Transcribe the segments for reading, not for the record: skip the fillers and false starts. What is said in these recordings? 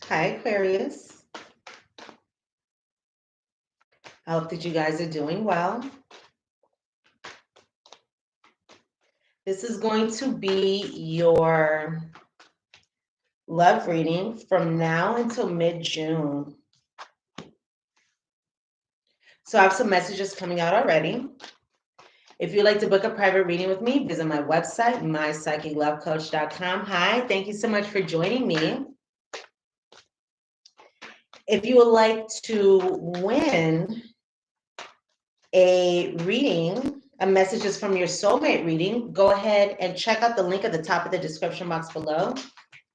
Hi, Aquarius. I hope that you guys are doing well. This is going to be your love reading from now until mid-June. So I have some messages coming out already. If you'd like to book a private reading with me, visit my website, mypsychiclovecoach.com. Hi, thank you so much for joining me. If you would like to win a reading, a messages from your soulmate reading, go ahead and check out the link at the top of the description box below.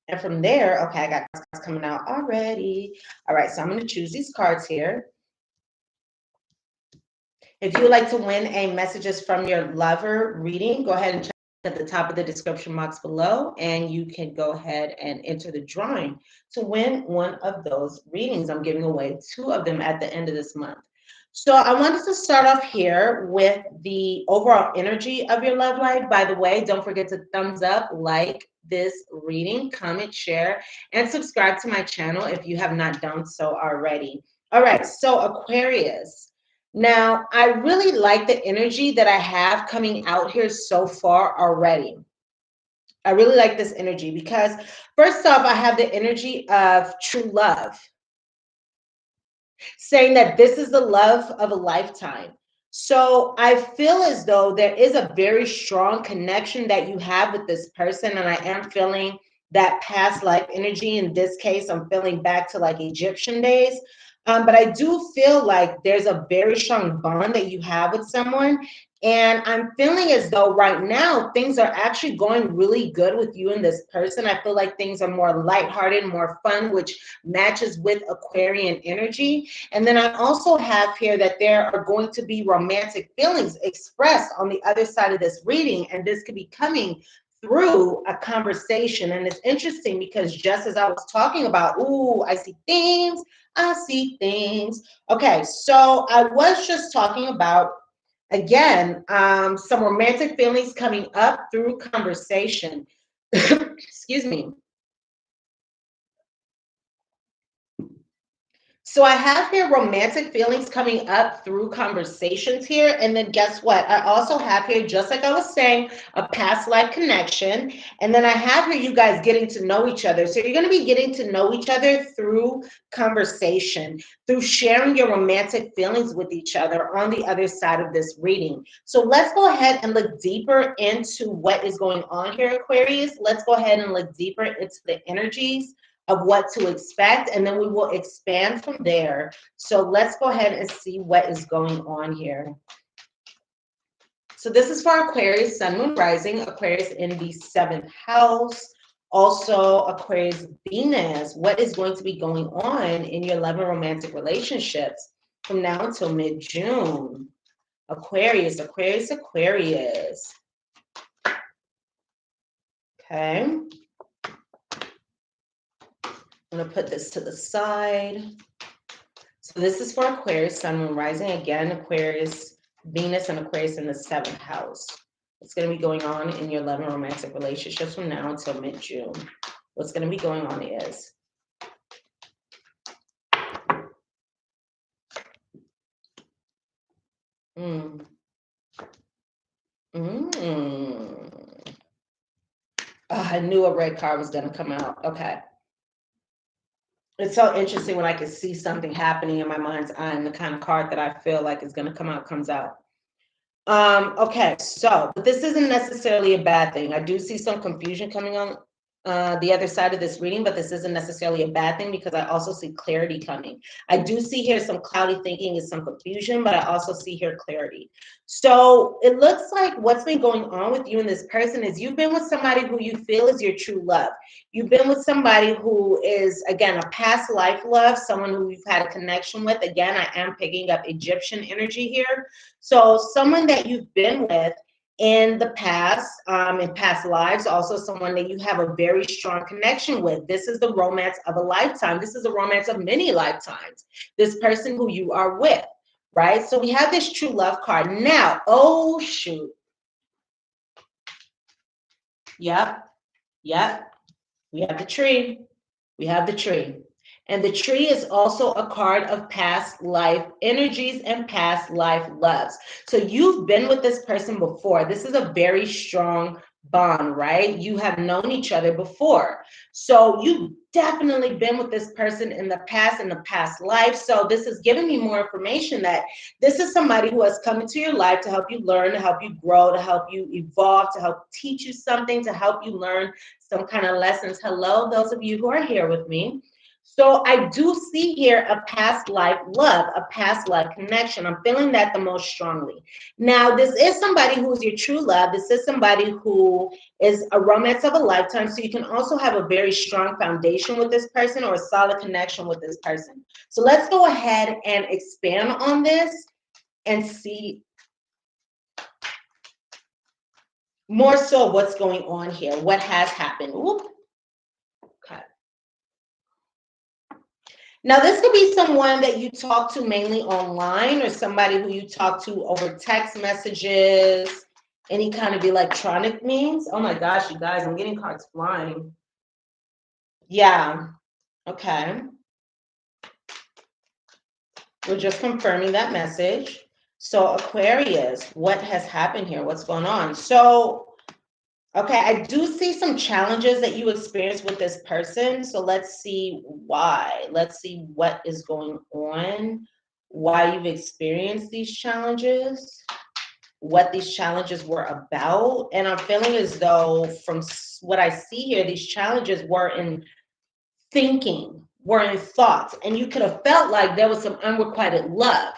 And from there, okay, I got cards coming out already. All right, so I'm going to choose these cards here. If you would like to win a messages from your lover reading, go ahead and check at the top of the description box below, and you can go ahead and enter the drawing to win one of those readings. I'm giving away 2 of them at the end of this month. So I wanted to start off here with the overall energy of your love life. By the way, don't forget to thumbs up, like this reading, comment, share, and subscribe to my channel if you have not done so already. All right, so Aquarius. Now, I really like the energy that I have coming out here so far already. I really like this energy because, first off, I have the energy of true love, saying that this is the love of a lifetime. So I feel as though there is a very strong connection that you have with this person, and I am feeling that past life energy. In this case, I'm feeling back to like Egyptian days. But I do feel like there's a very strong bond that you have with someone. And I'm feeling as though right now things are actually going really good with you and this person. I feel like things are more lighthearted, more fun, which matches with Aquarian energy. And then I also have here that there are going to be romantic feelings expressed on the other side of this reading. And this could be coming through a conversation. And it's interesting because just as I was talking about, ooh, I see themes, I see things. Okay, so I was just talking about, again, some romantic feelings coming up through conversation. Excuse me. So I have here romantic feelings coming up through conversations here. And then guess what? I also have here, just like I was saying, a past life connection. And then I have here you guys getting to know each other. So you're going to be getting to know each other through conversation, through sharing your romantic feelings with each other on the other side of this reading. So let's go ahead and look deeper into what is going on here, Aquarius. Let's go ahead and look deeper into the energies of what to expect, and then we will expand from there. So let's go ahead and see what is going on here. So this is for Aquarius, Sun, Moon, Rising, Aquarius in the 7th house. Also, Aquarius, Venus. What is going to be going on in your love and romantic relationships from now until mid-June? Aquarius, Aquarius, Aquarius. Okay. I'm going to put this to the side. So this is for Aquarius, Sun, Moon, Rising. Again, Aquarius, Venus, and Aquarius in the 7th house. What's going to be going on in your love and romantic relationships from now until mid-June? What's going to be going on is I knew a red card was going to come out. Okay. It's so interesting when I can see something happening in my mind's eye, and the kind of card that I feel like is going to come out comes out. Okay, so but this isn't necessarily a bad thing. I do see some confusion coming on the other side of this reading, but this isn't necessarily a bad thing because I also see clarity coming. I do see here some cloudy thinking and some confusion, but I also see here clarity. So it looks like what's been going on with you and this person is you've been with somebody who you feel is your true love. You've been with somebody who is, again, a past life love, someone who you've had a connection with. Again, I am picking up Egyptian energy here. So someone that you've been with in the past, in past lives, also someone that you have a very strong connection with. This is the romance of a lifetime. This is a romance of many lifetimes. This person who you are with, right? So we have this true love card. Now, oh, shoot. Yep. We have the tree. We have the tree. And the tree is also a card of past life energies and past life loves. So you've been with this person before. This is a very strong bond, right? You have known each other before. So you've definitely been with this person in the past life. So this is giving me more information that this is somebody who has come into your life to help you learn, to help you grow, to help you evolve, to help teach you something, to help you learn some kind of lessons. Hello, those of you who are here with me. So I do see here a past life love, a past life connection. I'm feeling that the most strongly. Now, this is somebody who is your true love. This is somebody who is a romance of a lifetime. So you can also have a very strong foundation with this person or a solid connection with this person. So let's go ahead and expand on this and see more so what's going on here, what has happened. Whoop. Okay. Now, this could be someone that you talk to mainly online or somebody who you talk to over text messages, any kind of electronic means. Oh my gosh, you guys, I'm getting cards flying. Yeah, okay. We're just confirming that message. So Aquarius, what has happened here? What's going on? So, okay, I do see some challenges that you experience with this person. So let's see why. Let's see what is going on, why you've experienced these challenges, what these challenges were about. And I'm feeling as though from what I see here, these challenges were in thinking, were in thoughts. And you could have felt like there was some unrequited love.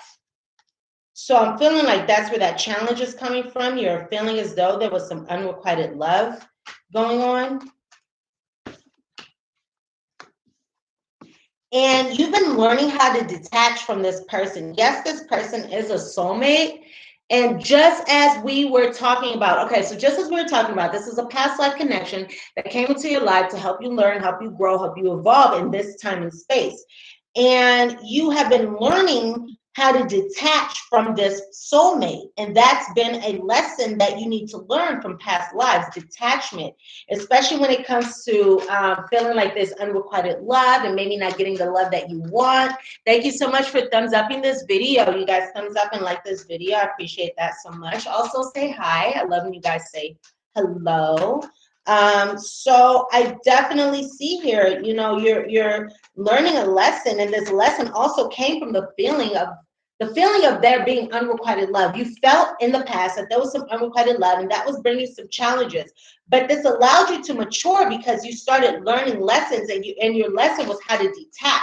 So I'm feeling like that's where that challenge is coming from. You're feeling as though there was some unrequited love going on. And you've been learning how to detach from this person. Yes, this person is a soulmate. And just as we were talking about, okay, so just as we were talking about, this is a past life connection that came into your life to help you learn, help you grow, help you evolve in this time and space. And you have been learning how to detach from this soulmate. And that's been a lesson that you need to learn from past lives, detachment, especially when it comes to feeling like there's unrequited love and maybe not getting the love that you want. Thank you so much for thumbs upping this video. You guys thumbs up and like this video. I appreciate that so much. Also say hi. I love when you guys say hello. So I definitely see here, you know, you're learning a lesson, and this lesson also came from the feeling of there being unrequited love. You felt in the past that there was some unrequited love, and that was bringing some challenges. But this allowed you to mature because you started learning lessons, and your lesson was how to detach.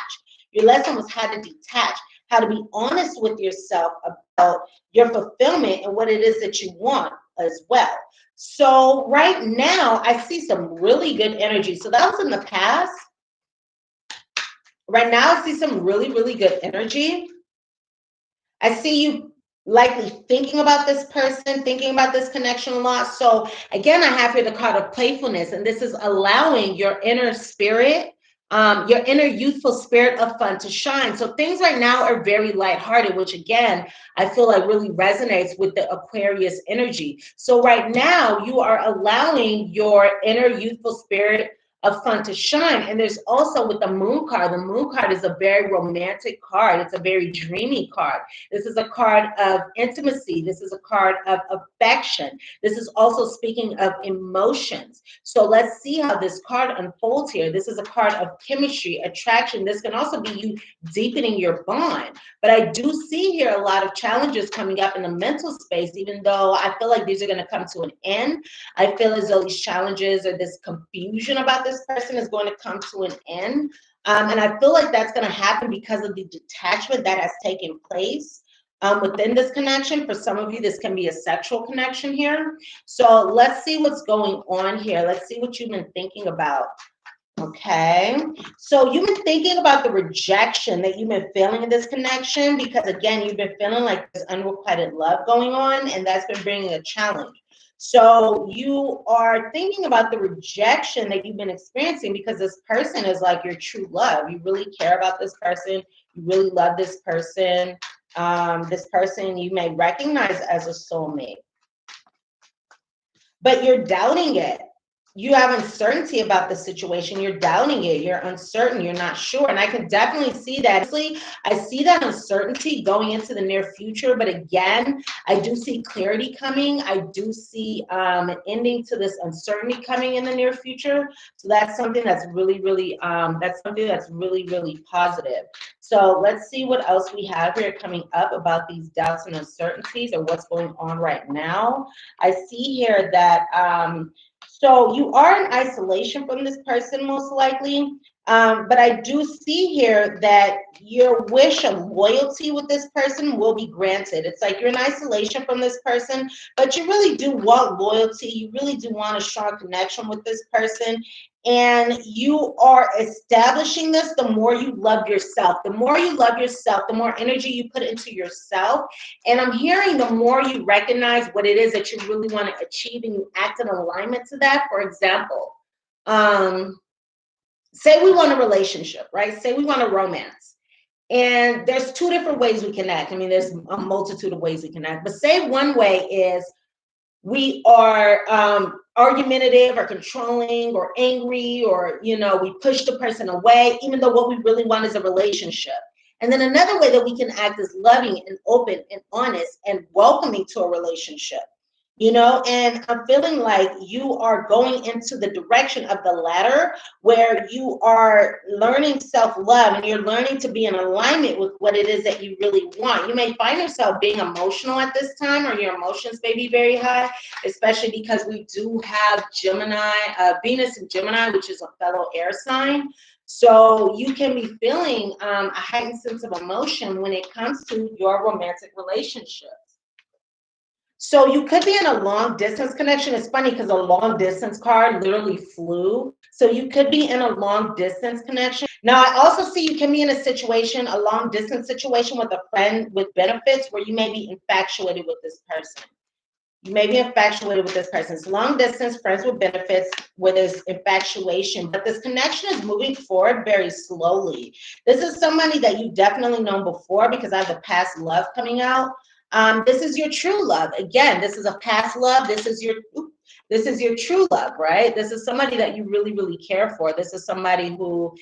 Your lesson was how to detach, how to be honest with yourself about your fulfillment and what it is that you want as well. So right now, I see some really good energy. So that was in the past. Right now, I see some really, really good energy. I see you likely thinking about this person, thinking about this connection a lot. So again, I have here the card of playfulness, and this is allowing your inner spirit, your inner youthful spirit of fun to shine. So things right now are very lighthearted, which again, I feel like really resonates with the Aquarius energy. So right now you are allowing your inner youthful spirit of fun to shine. And there's also with the moon card is a very romantic card. It's a very dreamy card. This is a card of intimacy. This is a card of affection. This is also speaking of emotions. So let's see how this card unfolds here. This is a card of chemistry, attraction. This can also be you deepening your bond. But I do see here a lot of challenges coming up in the mental space, even though I feel like these are going to come to an end. I feel as though these challenges or this confusion about this person is going to come to an end. And I feel like that's going to happen because of the detachment that has taken place within this connection. For some of you, this can be a sexual connection here. So let's see what's going on here. Let's see what you've been thinking about. Okay, so you've been thinking about the rejection that you've been feeling in this connection because, again, you've been feeling like there's unrequited love going on, and that's been bringing a challenge. So you are thinking about the rejection that you've been experiencing because this person is like your true love. You really care about this person. You really love this person. This person you may recognize as a soulmate, but you're doubting it. you have uncertainty about the situation. You're doubting it. You're uncertain. You're not sure. And I can definitely see that. I see that uncertainty going into the near future. But again, I do see clarity coming. I do see an ending to this uncertainty coming in the near future. So that's something that's really, really, really positive. So let's see what else we have here coming up about these doubts and uncertainties or what's going on right now. I see here that, so you are in isolation from this person, most likely. But I do see here that your wish of loyalty with this person will be granted. It's like you're in isolation from this person, but you really do want loyalty. You really do want a strong connection with this person. And you are establishing this the more you love yourself. The more you love yourself, the more energy you put into yourself. And I'm hearing the more you recognize what it is that you really want to achieve and you act in alignment to that. For example, say we want a relationship, right? Say we want a romance. And there's two different ways we can act. I mean, there's a multitude of ways we can act. But say one way is we are argumentative or controlling or angry, or, you know, we push the person away, even though what we really want is a relationship. And then another way that we can act is loving and open and honest and welcoming to a relationship. You know, and I'm feeling like you are going into the direction of the latter, where you are learning self-love and you're learning to be in alignment with what it is that you really want. You may find yourself being emotional at this time, or your emotions may be very high, especially because we do have Gemini, Venus in Gemini, which is a fellow air sign. So you can be feeling a heightened sense of emotion when it comes to your romantic relationship. So you could be in a long distance connection. It's funny because a long distance card literally flew. So you could be in a long distance connection. Now, I also see you can be in a situation, a long distance situation with a friend with benefits, where you may be infatuated with this person. You may be infatuated with this person. It's long distance, friends with benefits, where there's infatuation, but this connection is moving forward very slowly. This is somebody that you definitely known before, because I have the past love coming out. This is your true love. Again, this is a past love. This is your true love, right? This is somebody that you really, really care for. This is somebody who,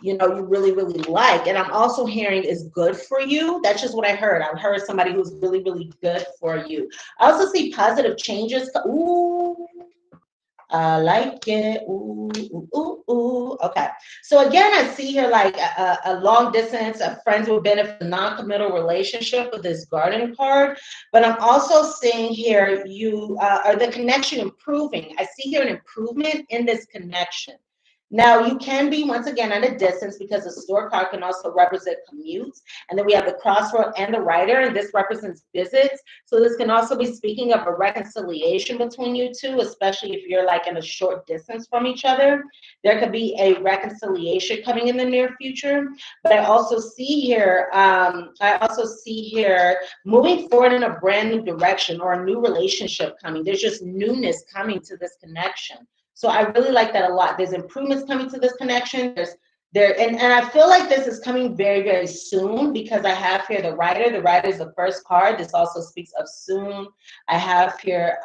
you know, you really, really like. And I'm also hearing is good for you. That's just what I heard. I heard somebody who's really, really good for you. I also see positive changes. Ooh, I like it. Ooh, ooh, ooh, ooh. Okay. So again, I see here like a long distance, a friends with benefit, non-committal relationship with this garden card. But I'm also seeing here you are the connection improving. I see here an improvement in this connection. Now, you can be, once again, at a distance, because the store card can also represent commutes. And then we have the crossroad and the rider, and this represents visits. So this can also be speaking of a reconciliation between you two, especially if you're like in a short distance from each other. There could be a reconciliation coming in the near future. But I also see here, moving forward in a brand new direction, or a new relationship coming. There's just newness coming to this connection. So I really like that a lot. There's improvements coming to this connection. And I feel like this is coming very, very soon, because I have here the rider. The rider is the first card. This also speaks of soon. I have here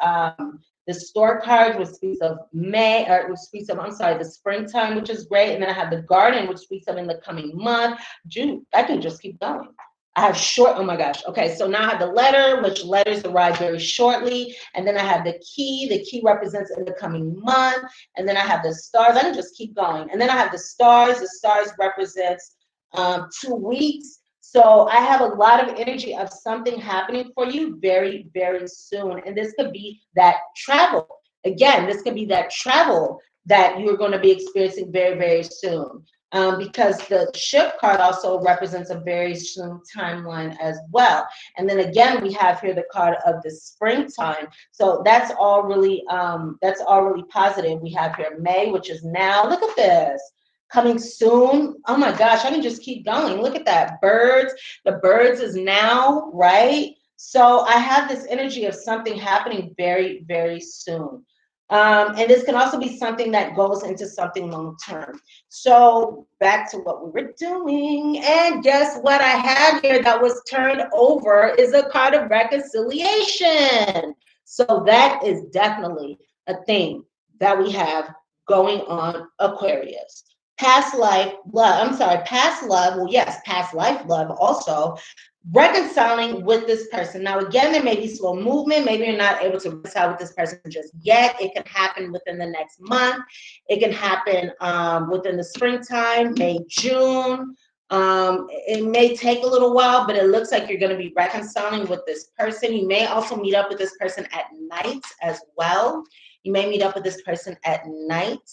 the store card, which speaks of the springtime, which is great. And then I have the garden, which speaks of in the coming month. June, I can just keep going. I have oh my gosh. Okay, so now I have the letter, which letters arrive very shortly. And then I have the key. The key represents in the coming month. And then I have the stars. I can just keep going. And then I have the stars. The stars represents 2 weeks. So I have a lot of energy of something happening for you very, very soon. And this could be that travel. Again, this could be that travel that you're going to be experiencing very, very soon. Because the ship card also represents a very soon timeline as well. And then again, we have here the card of the springtime. So that's all really positive. We have here May, which is now. Look at this. Coming soon. Oh my gosh, I can just keep going. Look at that. Birds. The birds is now, right? So I have this energy of something happening very, very soon. And this can also be something that goes into something long term. So back to what we were doing. And guess what I had here that was turned over is a card of reconciliation. So that is definitely a thing that we have going on, Aquarius. Past life love, I'm sorry, past love, well, yes, past life love also, reconciling with this person. Now, again, there may be slow movement. Maybe you're not able to reconcile with this person just yet. It can happen within the next month. It can happen within the springtime, May, June. It may take a little while, but it looks like you're going to be reconciling with this person. You may also meet up with this person at night as well. You may meet up with this person at night.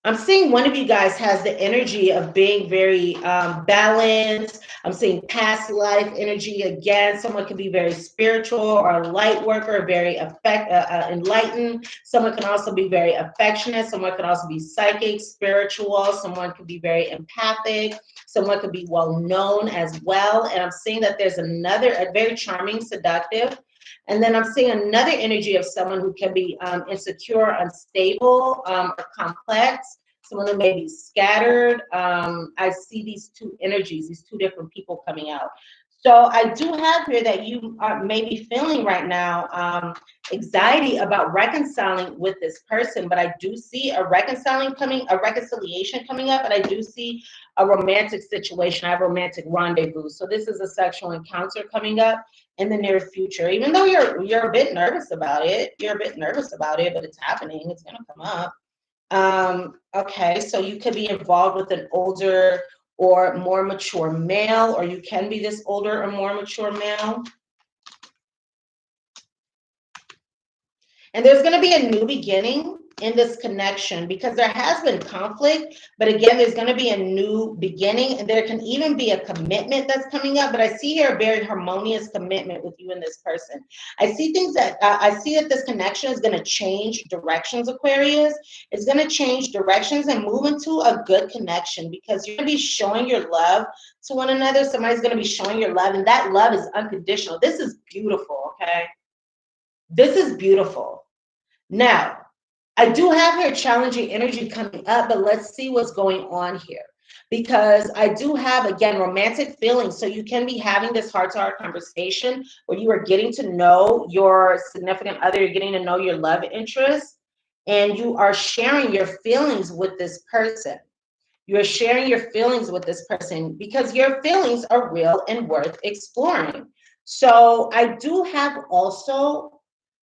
I'm seeing one of you guys has the energy of being very balanced. I'm seeing past life energy again. Someone can be very spiritual or a light worker, very enlightened. Someone can also be very affectionate. Someone can also be psychic, spiritual. Someone could be very empathic. Someone could be well known as well. And I'm seeing that there's a very charming, seductive. And then I'm seeing another energy of someone who can be insecure, unstable, or complex. Someone who may be scattered. I see these two energies, these two different people coming out. So I do have here that you may be feeling right now anxiety about reconciling with this person, but I do see a reconciliation coming up, and I do see a romantic situation. I have romantic rendezvous. So this is a sexual encounter coming up in the near future. Even though you're a bit nervous about it, but it's happening. It's gonna come up. Okay, so you could be involved with an older or more mature male, or you can be this older or more mature male. And there's going to be a new beginning in this connection because there has been conflict, but again, there's going to be a new beginning, and there can even be a commitment that's coming up. But I see here a very harmonious commitment with you and this person. I see things that I see that this connection is going to change directions, Aquarius. It's going to change directions and move into a good connection because you're going to be showing your love to one another. Somebody's going to be showing your love, and that love is unconditional. This is beautiful, okay? This is beautiful. Now, I do have here challenging energy coming up, but let's see what's going on here. Because I do have, again, romantic feelings. So you can be having this heart-to-heart conversation where you are getting to know your significant other, you're getting to know your love interest, and you are sharing your feelings with this person. You're sharing your feelings with this person because your feelings are real and worth exploring. So I do have also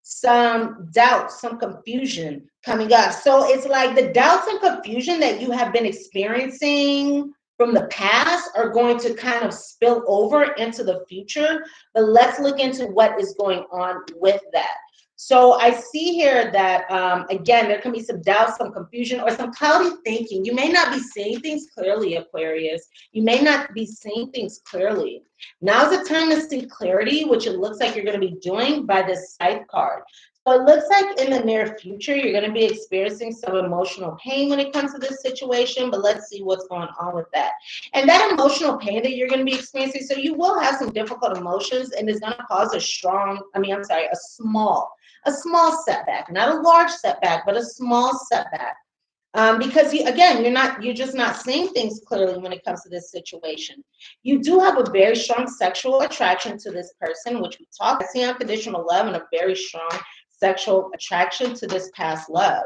some doubt, some confusion coming up. So it's like the doubts and confusion that you have been experiencing from the past are going to kind of spill over into the future. But let's look into what is going on with that. So I see here that, again, there can be some doubt, some confusion, or some cloudy thinking. You may not be seeing things clearly, Aquarius. You may not be seeing things clearly. Now's the time to see clarity, which it looks like you're going to be doing by this Scythe card. So it looks like in the near future, you're going to be experiencing some emotional pain when it comes to this situation, but let's see what's going on with that. And that emotional pain that you're going to be experiencing, so you will have some difficult emotions, and it's going to cause a small setback, not a large setback, but a small setback. Because you're just not seeing things clearly when it comes to this situation. You do have a very strong sexual attraction to this person, which we talked. I see unconditional love and a very strong sexual attraction to this past love.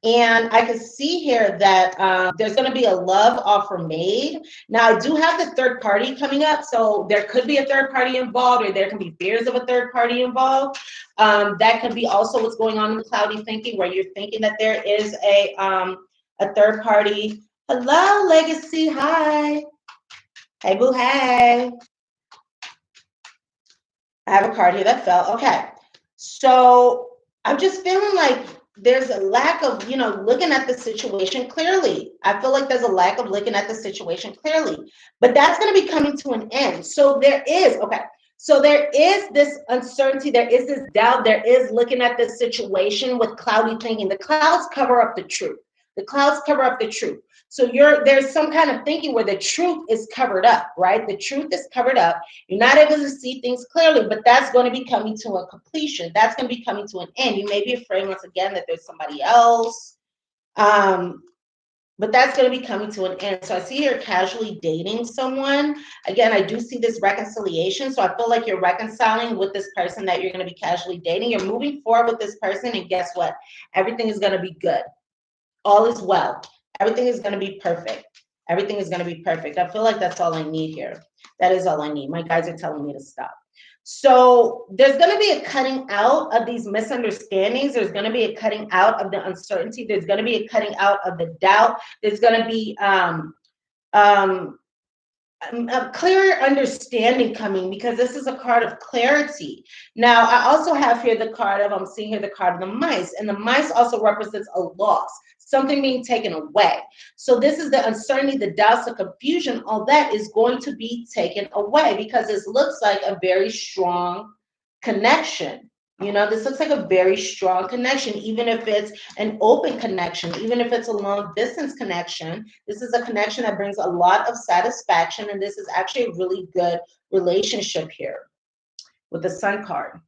And I can see here that there's going to be a love offer made. Now, I do have the third party coming up. So there could be a third party involved, or there can be fears of a third party involved. That could be also what's going on in the cloudy thinking, where you're thinking that there is a third party. Hello, Legacy. Hi. Hey, boo. Hey. I have a card here that fell. Okay. So I'm just feeling like there's a lack of, looking at the situation clearly. I feel like there's a lack of looking at the situation clearly, but that's going to be coming to an end. So there is this uncertainty. There is this doubt. There is looking at this situation with cloudy thinking. The clouds cover up the truth. The clouds cover up the truth. So there's some kind of thinking where the truth is covered up, right? The truth is covered up. You're not able to see things clearly, but that's going to be coming to a completion. That's going to be coming to an end. You may be afraid once again that there's somebody else. but that's going to be coming to an end. So I see you're casually dating someone. Again, I do see this reconciliation. So I feel like you're reconciling with this person that you're going to be casually dating. You're moving forward with this person, and guess what? Everything is going to be good. All is well. Everything is going to be perfect. Everything is going to be perfect. I feel like that's all I need here. That is all I need. My guys are telling me to stop. So there's going to be a cutting out of these misunderstandings. There's going to be a cutting out of the uncertainty. There's going to be a cutting out of the doubt. There's going to be a clearer understanding coming, because this is a card of clarity. Now, I also have here the card of, I'm seeing here the card of the mice, and the mice also represents a loss, something being taken away. So this is the uncertainty, the doubts, the confusion, all that is going to be taken away, because this looks like a very strong connection. You know, this looks like a very strong connection, even if it's an open connection, even if it's a long distance connection. This is a connection that brings a lot of satisfaction, and this is actually a really good relationship here with the Sun card.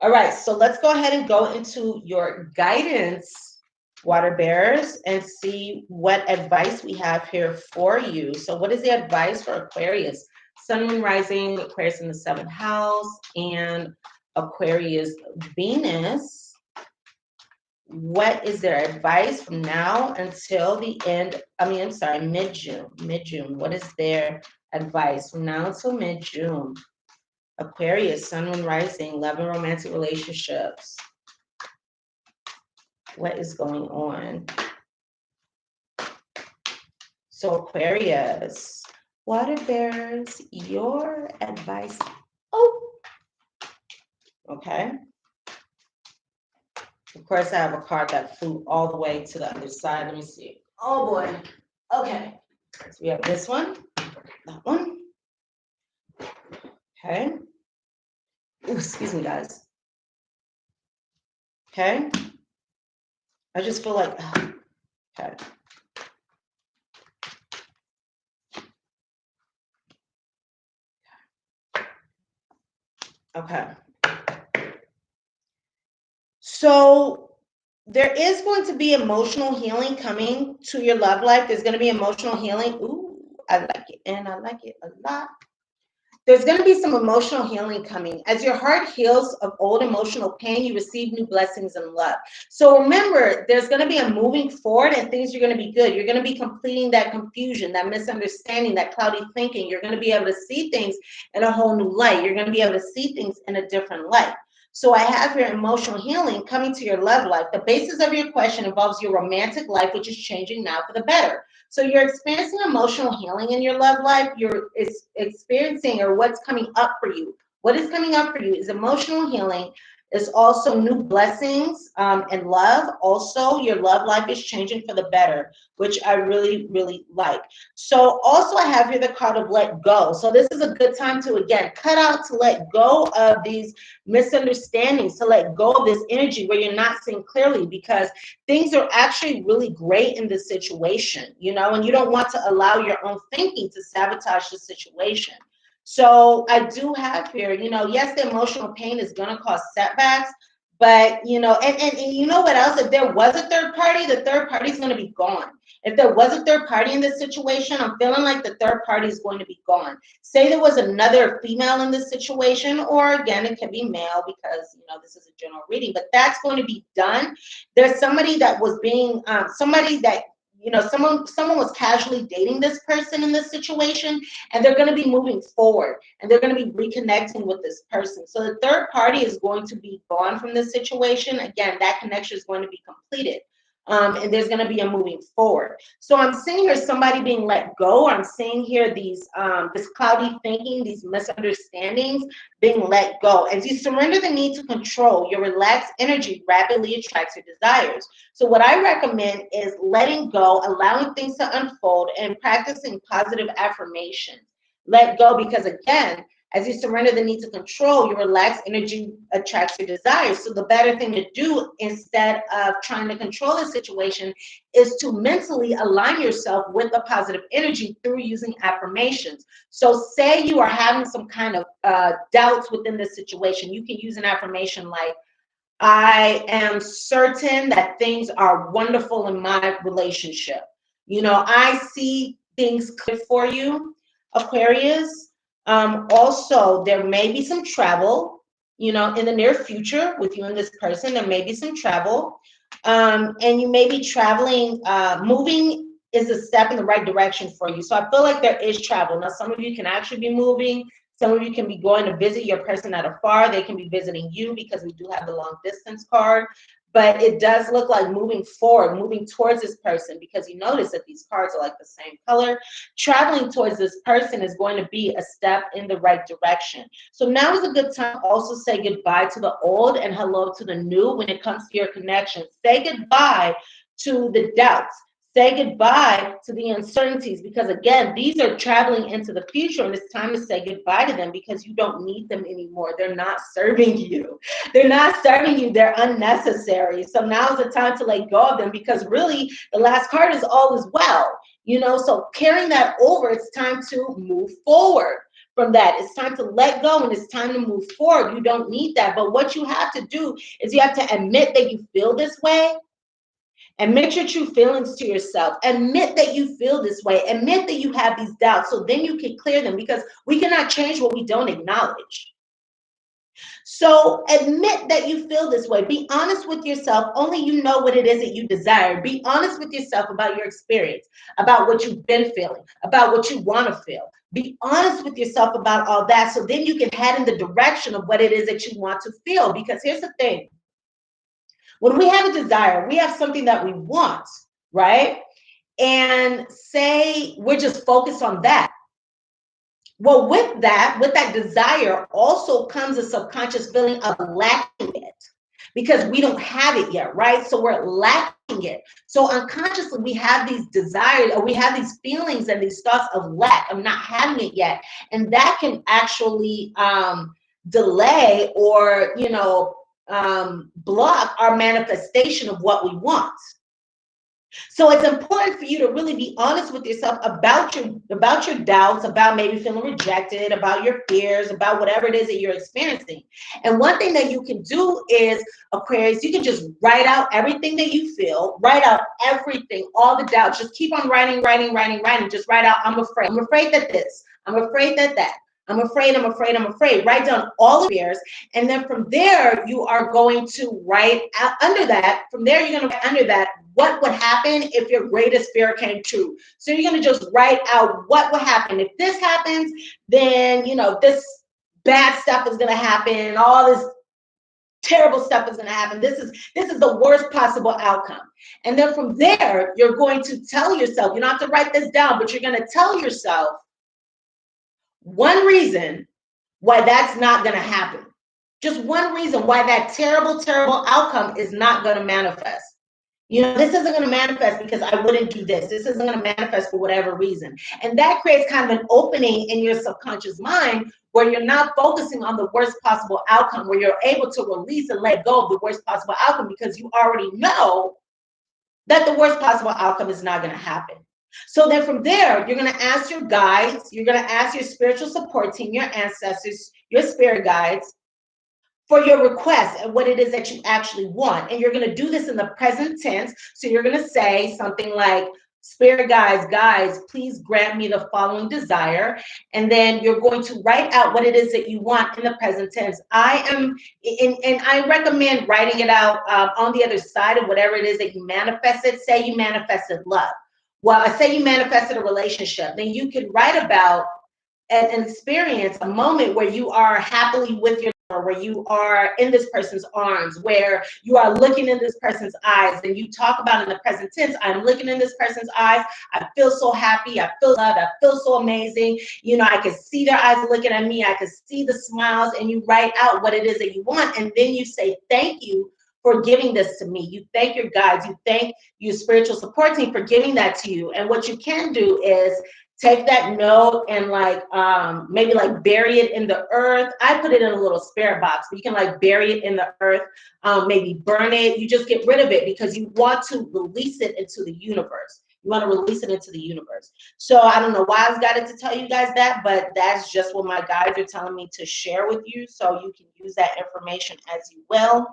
All right, so let's go ahead and go into your guidance, water bearers, and see what advice we have here for you. So what is the advice for Aquarius? Sun, Moon, Rising, Aquarius in the 7th house, and Aquarius, Venus. What is their advice from now until the end? Mid-June. Mid-June. What is their advice from now until mid-June? Aquarius, Sun, Moon, Rising, love and romantic relationships. What is going on? So Aquarius, water bearers, your advice. Oh, okay. Of course, I have a card that flew all the way to the other side. Let me see. Oh boy. Okay. So we have this one, that one. Okay. Ooh, excuse me, guys. Okay. I just feel like, okay. Okay. So there is going to be emotional healing coming to your love life. There's going to be emotional healing. Ooh, I like it. And I like it a lot. There's going to be some emotional healing coming. As your heart heals of old emotional pain, you receive new blessings and love. So remember, there's going to be a moving forward, and things are going to be good. You're going to be completing that confusion, that misunderstanding, that cloudy thinking. You're going to be able to see things in a whole new light. You're going to be able to see things in a different light. So I have your emotional healing coming to your love life. The basis of your question involves your romantic life, which is changing now for the better. So you're experiencing emotional healing in your love life. You're experiencing, or what's coming up for you. What is coming up for you is emotional healing. Is also new blessings and love. Also, your love life is changing for the better, which I really, really like. So also I have here the card of let go. So this is a good time to, again, cut out, to let go of these misunderstandings, to let go of this energy where you're not seeing clearly, because things are actually really great in this situation, you know, and you don't want to allow your own thinking to sabotage the situation. So I do have here, you know, yes, the emotional pain is going to cause setbacks, but, you know, and you know what else? If there was a third party, the third party is going to be gone. If there was a third party in this situation, I'm feeling like the third party is going to be gone. Say there was another female in this situation, or again, it can be male, because, you know, this is a general reading, but that's going to be done. There's somebody that was being, somebody that, you know, someone was casually dating this person in this situation, and they're going to be moving forward, and they're going to be reconnecting with this person. So the third party is going to be gone from this situation. Again, that connection is going to be completed. And there's going to be a moving forward. So I'm seeing here somebody being let go. I'm seeing here these this cloudy thinking, these misunderstandings being let go. As you surrender the need to control, your relaxed energy rapidly attracts your desires. So what I recommend is letting go, allowing things to unfold, and practicing positive affirmations. Let go, because again, as you surrender the need to control, your relaxed energy attracts your desires. So the better thing to do, instead of trying to control the situation, is to mentally align yourself with a positive energy through using affirmations. So say you are having some kind of doubts within this situation, you can use an affirmation like, I am certain that things are wonderful in my relationship. You know, I see things clear for you, Aquarius. Also, there may be some travel, you know, in the near future with you and this person. There may be some travel. And you may be traveling, moving is a step in the right direction for you. So I feel like there is travel. Now, some of you can actually be moving. Some of you can be going to visit your person at afar. They can be visiting you because we do have the long distance card. But it does look like moving forward, moving towards this person, because you notice that these cards are like the same color. Traveling towards this person is going to be a step in the right direction. So now is a good time to also say goodbye to the old and hello to the new when it comes to your connection. Say goodbye to the doubts. Say goodbye to the uncertainties, because again, these are traveling into the future, and it's time to say goodbye to them because you don't need them anymore. They're not serving you. They're not serving you. They're unnecessary. So now is the time to let go of them, because really the last card is all is well. You know, so carrying that over, it's time to move forward from that. It's time to let go and it's time to move forward. You don't need that. But what you have to do is you have to admit that you feel this way. Admit your true feelings to yourself. Admit that you feel this way. Admit that you have these doubts, so then you can clear them, because we cannot change what we don't acknowledge. So admit that you feel this way. Be honest with yourself. Only you know what it is that you desire. Be honest with yourself about your experience, about what you've been feeling, about what you want to feel. Be honest with yourself about all that, so then you can head in the direction of what it is that you want to feel. Because here's the thing. When we have a desire, we have something that we want, right? And say we're just focused on that. Well, with that desire also comes a subconscious feeling of lacking it, because we don't have it yet, right? So we're lacking it. So unconsciously, we have these desires, or we have these feelings and these thoughts of lack, of not having it yet. And that can actually delay or, block our manifestation of what we want. So it's important for you to really be honest with yourself about your doubts, about maybe feeling rejected, about your fears, about whatever it is that you're experiencing. And one thing that you can do is, Aquarius, you can just write out everything that you feel, write out everything, all the doubts. Just keep on writing. Just write out, I'm afraid. I'm afraid that this. I'm afraid that that. I'm afraid. Write down all the fears. And then from there, you are going to write out under that. From there, you're going to write under that, what would happen if your greatest fear came true? So you're going to just write out what would happen. If this happens, then, this bad stuff is going to happen, and all this terrible stuff is going to happen. This is the worst possible outcome. And then from there, you're going to tell yourself, you don't have to write this down, but you're going to tell yourself one reason why that's not going to happen. Just one reason why that terrible, terrible outcome is not going to manifest. This isn't going to manifest because I wouldn't do this. This isn't going to manifest for whatever reason. And that creates kind of an opening in your subconscious mind where you're not focusing on the worst possible outcome, where you're able to release and let go of the worst possible outcome, because you already know that the worst possible outcome is not going to happen. So then from there, you're going to ask your guides, you're going to ask your spiritual support team, your ancestors, your spirit guides, for your request and what it is that you actually want. And you're going to do this in the present tense. So you're going to say something like, spirit guides, please grant me the following desire. And then you're going to write out what it is that you want in the present tense. And I recommend writing it out on the other side of whatever it is that you manifested. Say you manifested love. Well, I say you manifested a relationship. Then you could write about an experience, a moment where you are happily with your, where you are in this person's arms, where you are looking in this person's eyes, and you talk about in the present tense, I'm looking in this person's eyes, I feel so happy, I feel loved, I feel so amazing, I can see their eyes looking at me, I can see the smiles, and you write out what it is that you want, and then you say thank you for giving this to me. You thank your guides, you thank your spiritual support team for giving that to you. And what you can do is take that note and maybe bury it in the earth. I put it in a little spirit box, but you can bury it in the earth, maybe burn it. You just get rid of it because you want to release it into the universe. You want to release it into the universe. So I don't know why I've got it to tell you guys that, but that's just what my guides are telling me to share with you. So you can use that information as you will.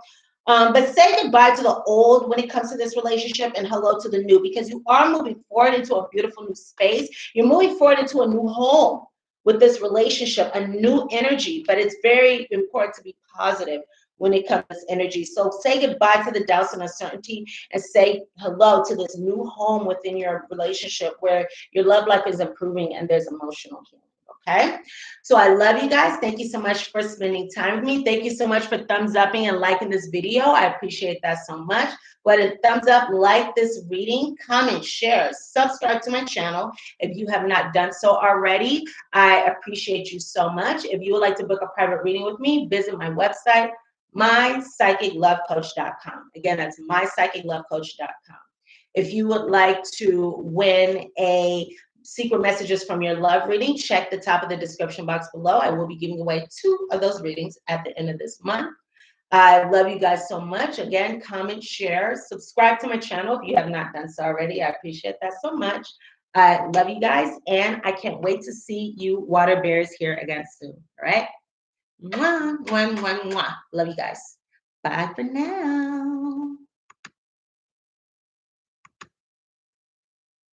But say goodbye to the old when it comes to this relationship and hello to the new, because you are moving forward into a beautiful new space. You're moving forward into a new home with this relationship, a new energy, but it's very important to be positive when it comes to this energy. So say goodbye to the doubts and uncertainty and say hello to this new home within your relationship where your love life is improving and there's emotional healing. Okay, so I love you guys. Thank you so much for spending time with me. Thank you so much for thumbs upping and liking this video. I appreciate that so much. Go ahead and thumbs up, like this reading, comment, share, subscribe to my channel if you have not done so already. I appreciate you so much. If you would like to book a private reading with me, visit my website, mypsychiclovecoach.com. Again, that's mypsychiclovecoach.com. If you would like to win a secret messages from your love reading, check the top of the description box below. I will be giving away 2 of those readings at the end of this month. I love you guys so much. Again, comment, share, subscribe to my channel if you have not done so already. I appreciate that so much. I love you guys, and I can't wait to see you water bears here again soon. All right? Mwah, mwah, mwah, mwah. Love you guys. Bye for now.